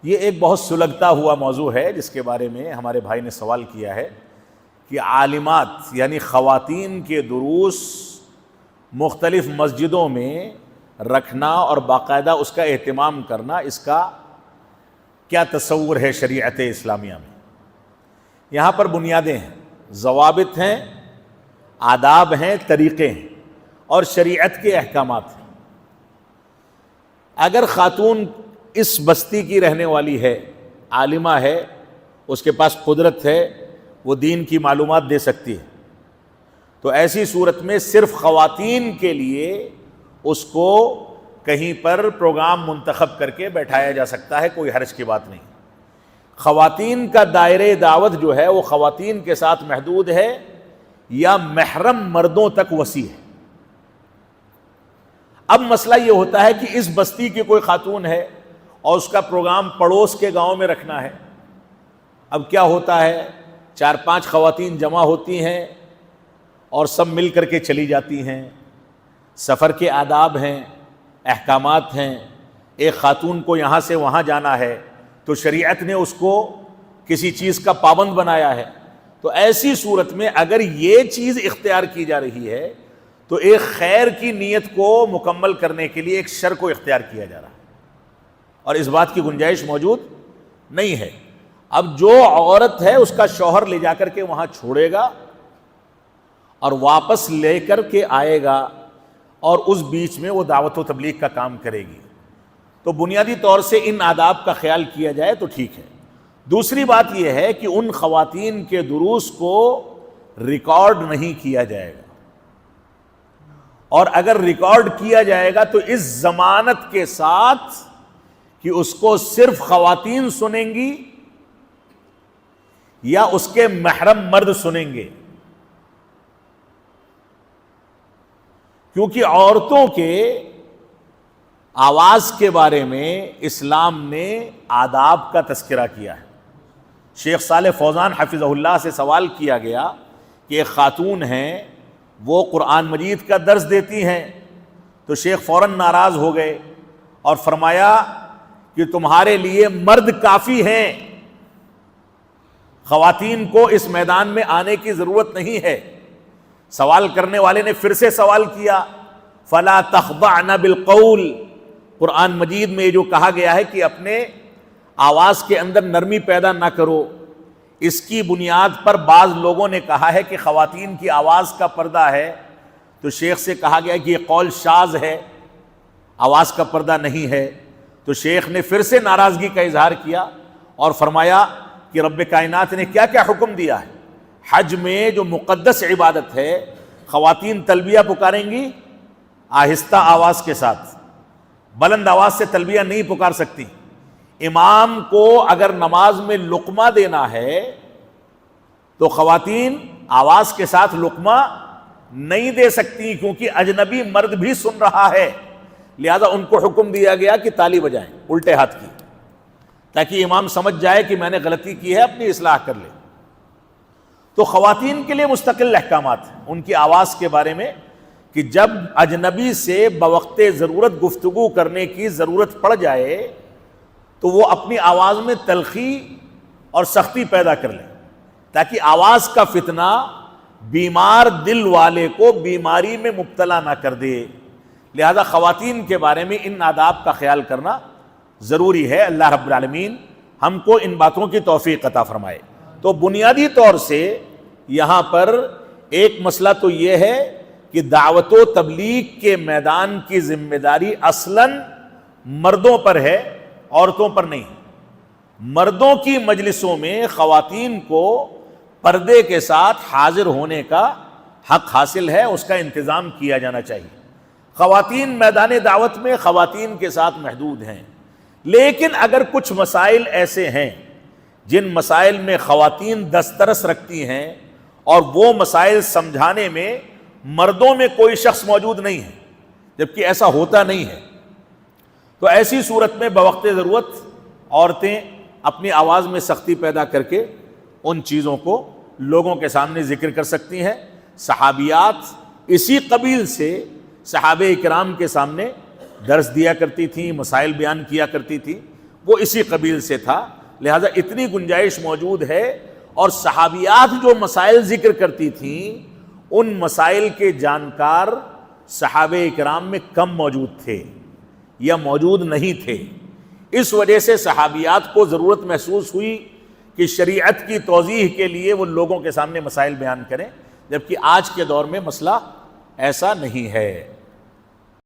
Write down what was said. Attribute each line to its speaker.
Speaker 1: یہ ایک بہت سلگتا ہوا موضوع ہے جس کے بارے میں ہمارے بھائی نے سوال کیا ہے کہ عالمات یعنی خواتین کے دروس مختلف مسجدوں میں رکھنا اور باقاعدہ اس کا اہتمام کرنا، اس کا کیا تصور ہے شریعت اسلامیہ میں؟ یہاں پر بنیادیں ہیں، ضوابط ہیں، آداب ہیں، طریقے ہیں اور شریعت کے احکامات ہیں۔ اگر خاتون اس بستی کی رہنے والی ہے، عالمہ ہے، اس کے پاس قدرت ہے، وہ دین کی معلومات دے سکتی ہے، تو ایسی صورت میں صرف خواتین کے لیے اس کو کہیں پر پروگرام منتخب کر کے بیٹھایا جا سکتا ہے، کوئی حرج کی بات نہیں۔ خواتین کا دائرہ دعوت جو ہے وہ خواتین کے ساتھ محدود ہے یا محرم مردوں تک وسیع ہے؟ اب مسئلہ یہ ہوتا ہے کہ اس بستی کی کوئی خاتون ہے اور اس کا پروگرام پڑوس کے گاؤں میں رکھنا ہے۔ اب کیا ہوتا ہے، 4-5 خواتین جمع ہوتی ہیں اور سب مل کر کے چلی جاتی ہیں۔ سفر کے آداب ہیں، احکامات ہیں، ایک خاتون کو یہاں سے وہاں جانا ہے تو شریعت نے اس کو کسی چیز کا پابند بنایا ہے۔ تو ایسی صورت میں اگر یہ چیز اختیار کی جا رہی ہے تو ایک خیر کی نیت کو مکمل کرنے کے لیے ایک شر کو اختیار کیا جا رہا ہے، اور اس بات کی گنجائش موجود نہیں ہے۔ اب جو عورت ہے اس کا شوہر لے جا کر کے وہاں چھوڑے گا اور واپس لے کر کے آئے گا اور اس بیچ میں وہ دعوت و تبلیغ کا کام کرے گی، تو بنیادی طور سے ان آداب کا خیال کیا جائے تو ٹھیک ہے۔ دوسری بات یہ ہے کہ ان خواتین کے دروس کو ریکارڈ نہیں کیا جائے گا، اور اگر ریکارڈ کیا جائے گا تو اس ضمانت کے ساتھ کہ اس کو صرف خواتین سنیں گی یا اس کے محرم مرد سنیں گے، کیونکہ عورتوں کے آواز کے بارے میں اسلام نے آداب کا تذکرہ کیا ہے۔ شیخ صالح فوزان حفظہ اللہ سے سوال کیا گیا کہ ایک خاتون ہیں، وہ قرآن مجید کا درس دیتی ہیں، تو شیخ فوراً ناراض ہو گئے اور فرمایا کہ تمہارے لیے مرد کافی ہیں، خواتین کو اس میدان میں آنے کی ضرورت نہیں ہے۔ سوال کرنے والے نے پھر سے سوال کیا، فلا تخضعن بالقول، قرآن مجید میں جو کہا گیا ہے کہ اپنے آواز کے اندر نرمی پیدا نہ کرو، اس کی بنیاد پر بعض لوگوں نے کہا ہے کہ خواتین کی آواز کا پردہ ہے، تو شیخ سے کہا گیا کہ یہ قول شاذ ہے، آواز کا پردہ نہیں ہے۔ تو شیخ نے پھر سے ناراضگی کا اظہار کیا اور فرمایا کہ رب کائنات نے کیا کیا حکم دیا ہے۔ حج میں جو مقدس عبادت ہے، خواتین تلبیہ پکاریں گی آہستہ آواز کے ساتھ، بلند آواز سے تلبیہ نہیں پکار سکتی۔ امام کو اگر نماز میں لقمہ دینا ہے تو خواتین آواز کے ساتھ لقمہ نہیں دے سکتی، کیونکہ اجنبی مرد بھی سن رہا ہے، لہذا ان کو حکم دیا گیا کہ تالی بجائیں الٹے ہاتھ کی، تاکہ امام سمجھ جائے کہ میں نے غلطی کی ہے، اپنی اصلاح کر لے۔ تو خواتین کے لیے مستقل احکامات ہیں ان کی آواز کے بارے میں، کہ جب اجنبی سے بوقت ضرورت گفتگو کرنے کی ضرورت پڑ جائے تو وہ اپنی آواز میں تلخی اور سختی پیدا کر لیں، تاکہ آواز کا فتنہ بیمار دل والے کو بیماری میں مبتلا نہ کر دے۔ لہذا خواتین کے بارے میں ان آداب کا خیال کرنا ضروری ہے۔ اللہ رب العالمین ہم کو ان باتوں کی توفیق عطا فرمائے۔ تو بنیادی طور سے یہاں پر ایک مسئلہ تو یہ ہے کہ دعوت و تبلیغ کے میدان کی ذمہ داری اصلاً مردوں پر ہے، عورتوں پر نہیں۔ مردوں کی مجلسوں میں خواتین کو پردے کے ساتھ حاضر ہونے کا حق حاصل ہے، اس کا انتظام کیا جانا چاہیے۔ خواتین میدان دعوت میں خواتین کے ساتھ محدود ہیں، لیکن اگر کچھ مسائل ایسے ہیں جن مسائل میں خواتین دسترس رکھتی ہیں اور وہ مسائل سمجھانے میں مردوں میں کوئی شخص موجود نہیں ہے، جبکہ ایسا ہوتا نہیں ہے، تو ایسی صورت میں بوقت ضرورت عورتیں اپنی آواز میں سختی پیدا کر کے ان چیزوں کو لوگوں کے سامنے ذکر کر سکتی ہیں۔ صحابیات اسی قبیل سے صحابہ کرام کے سامنے درس دیا کرتی تھیں، مسائل بیان کیا کرتی تھی، وہ اسی قبیل سے تھا، لہذا اتنی گنجائش موجود ہے۔ اور صحابیات جو مسائل ذکر کرتی تھیں ان مسائل کے جانکار صحابہ اکرام میں کم موجود تھے یا موجود نہیں تھے، اس وجہ سے صحابیات کو ضرورت محسوس ہوئی کہ شریعت کی توضیح کے لیے وہ لوگوں کے سامنے مسائل بیان کریں، جبکہ آج کے دور میں مسئلہ ایسا نہیں ہے۔